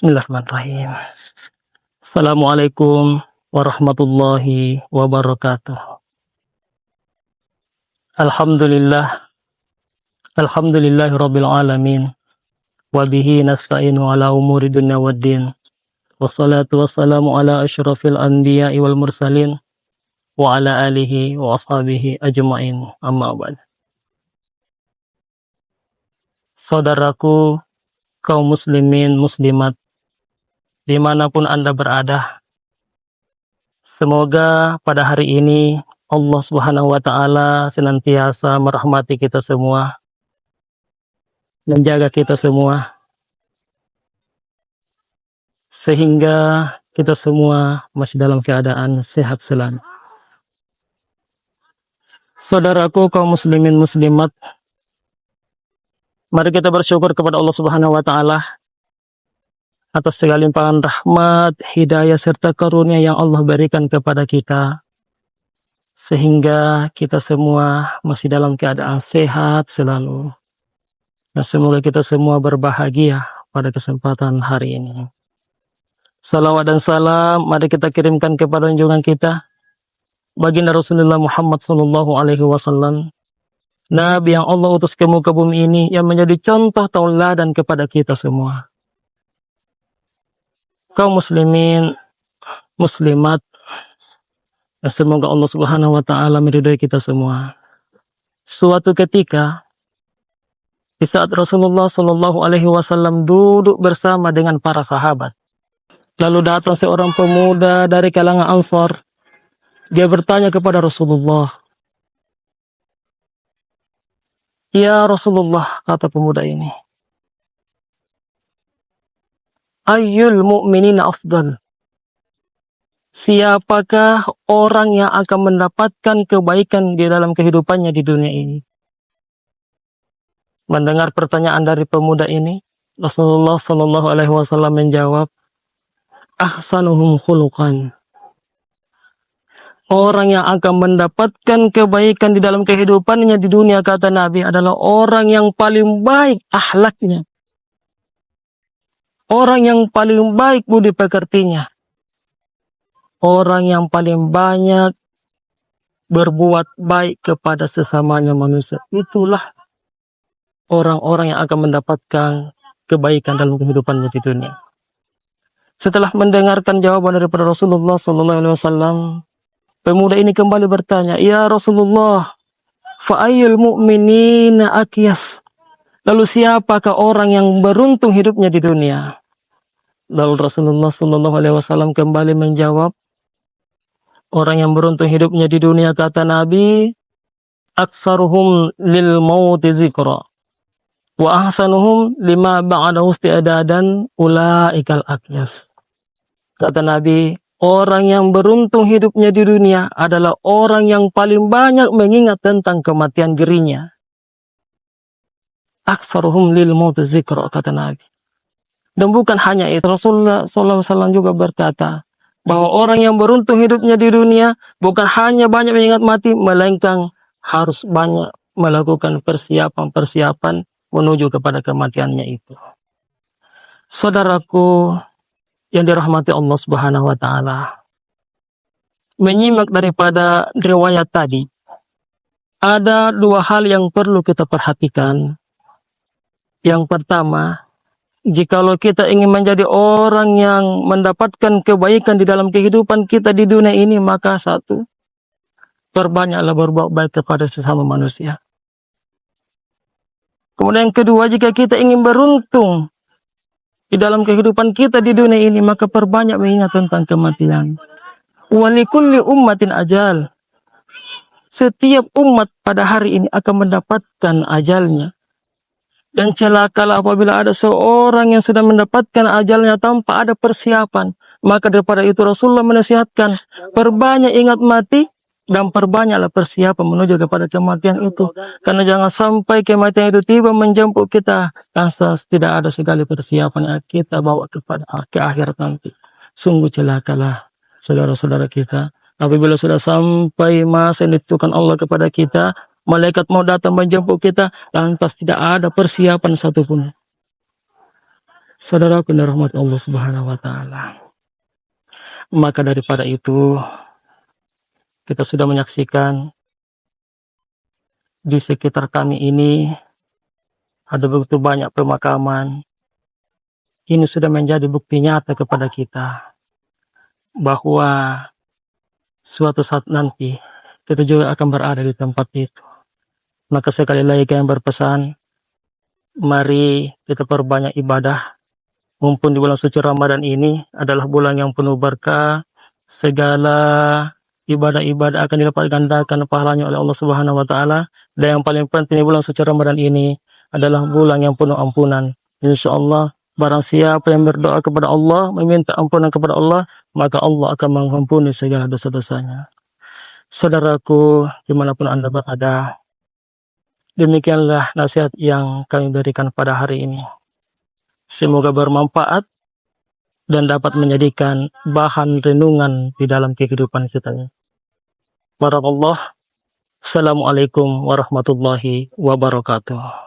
Bismillahirrahmanirrahim. Assalamualaikum warahmatullahi wabarakatuh. Alhamdulillah, alhamdulillahirabbil alamin. Wa bihi nasta'inu ala umuri dunya waddin. Wassalatu wassalamu ala asyrafil anbiya'i wal mursalin wa ala alihi wa ashabihi ajma'in. Amma ba'd. Saudaraku kaum muslimin muslimat dimanapun Anda berada, semoga pada hari ini Allah Subhanahu wa Ta'ala senantiasa merahmati kita semua, menjaga kita semua, sehingga kita semua masih dalam keadaan sehat selalu. Saudaraku kaum muslimin muslimat, mari kita bersyukur kepada Allah Subhanahu wa Ta'ala atas segala limpahan rahmat, hidayah, serta karunia yang Allah berikan kepada kita, sehingga kita semua masih dalam keadaan sehat selalu. Dan semoga kita semua berbahagia pada kesempatan hari ini. Salawat dan salam mari kita kirimkan kepada junjungan kita, baginda Rasulullah Muhammad SAW, Nabi yang Allah utus ke muka bumi ini, yang menjadi contoh tauladan kepada kita semua. Kaum muslimin, muslimat, dan semoga Allah Subhanahu wa Ta'ala meridhai kita semua. Suatu ketika, di saat Rasulullah SAW duduk bersama dengan para sahabat, lalu datang seorang pemuda dari kalangan Ansar. Dia bertanya kepada Rasulullah, "Ya Rasulullah," kata pemuda ini, "Ayyul mu'minina afdal?" Siapakah orang yang akan mendapatkan kebaikan di dalam kehidupannya di dunia ini? Mendengar pertanyaan dari pemuda ini, Rasulullah SAW menjawab, "Ahsanuhum khuluqan." Orang yang akan mendapatkan kebaikan di dalam kehidupannya di dunia, kata Nabi, adalah orang yang paling baik akhlaknya. Orang yang paling baik budi pekertinya. Orang yang paling banyak berbuat baik kepada sesamanya manusia. Itulah orang-orang yang akan mendapatkan kebaikan dalam kehidupannya di dunia. Setelah mendengarkan jawaban daripada Rasulullah SAW, pemuda ini kembali bertanya, "Ya Rasulullah, fa'ayyul mu'minina akyas?" Lalu siapakah orang yang beruntung hidupnya di dunia? Lalu Rasulullah SAW kembali menjawab, orang yang beruntung hidupnya di dunia, kata Nabi, "Aksaruhum lil mauti zikra, wa ahsanuhum lima ba'dahu isti'dadan ulaikal akyas." Kata Nabi, orang yang beruntung hidupnya di dunia adalah orang yang paling banyak mengingat tentang kematian dirinya. Aksaruhum lil mauti zikra, kata Nabi. Dan bukan hanya itu, Rasulullah SAW juga berkata bahwa orang yang beruntung hidupnya di dunia bukan hanya banyak mengingat mati, melainkan harus banyak melakukan persiapan-persiapan menuju kepada kematiannya itu. Saudaraku yang dirahmati Allah Subhanahu wa Ta'ala, menyimak daripada riwayat tadi, ada dua hal yang perlu kita perhatikan. Yang pertama, jikalau kita ingin menjadi orang yang mendapatkan kebaikan di dalam kehidupan kita di dunia ini, maka satu, perbanyaklah berbuat baik kepada sesama manusia. Kemudian yang kedua, jika kita ingin beruntung di dalam kehidupan kita di dunia ini, maka perbanyak mengingat tentang kematian. Walikulli ummatin ajal. Setiap umat pada hari ini akan mendapatkan ajalnya. Dan celakalah apabila ada seorang yang sudah mendapatkan ajalnya tanpa ada persiapan. Maka daripada itu Rasulullah menasihatkan, perbanyak ingat mati dan perbanyaklah persiapan menuju kepada kematian itu. Karena jangan sampai kematian itu tiba menjemput kita tanpa tidak ada segala persiapan yang kita bawa ke akhirat nanti. Sungguh celakalah saudara-saudara kita apabila sudah sampai masa yang ditentukan Allah kepada kita, malaikat mau datang menjemput kita, lantas tidak ada persiapan satupun. Saudaraku yang dirahmati Allah Subhanahu wa taala. Maka daripada itu, kita sudah menyaksikan di sekitar kami ini ada begitu banyak pemakaman. Ini sudah menjadi bukti nyata kepada kita bahwa suatu saat nanti kita juga akan berada di tempat itu. Maka sekali lagi kami berpesan, mari kita perbanyak ibadah. Mumpun di bulan suci Ramadan ini adalah bulan yang penuh berkah, segala ibadah-ibadah akan dilipat gandakan pahalanya oleh Allah Subhanahu wa taala. Dan yang paling penting di bulan suci Ramadan ini adalah bulan yang penuh ampunan. Insyaallah barang siapa yang berdoa kepada Allah, meminta ampunan kepada Allah, maka Allah akan mengampuni segala dosa-dosanya. Saudaraku, dimanapun Anda berada, demikianlah nasihat yang kami berikan pada hari ini. Semoga bermanfaat dan dapat menjadikan bahan renungan di dalam kehidupan kita. Barakallah. Assalamualaikum warahmatullahi wabarakatuh.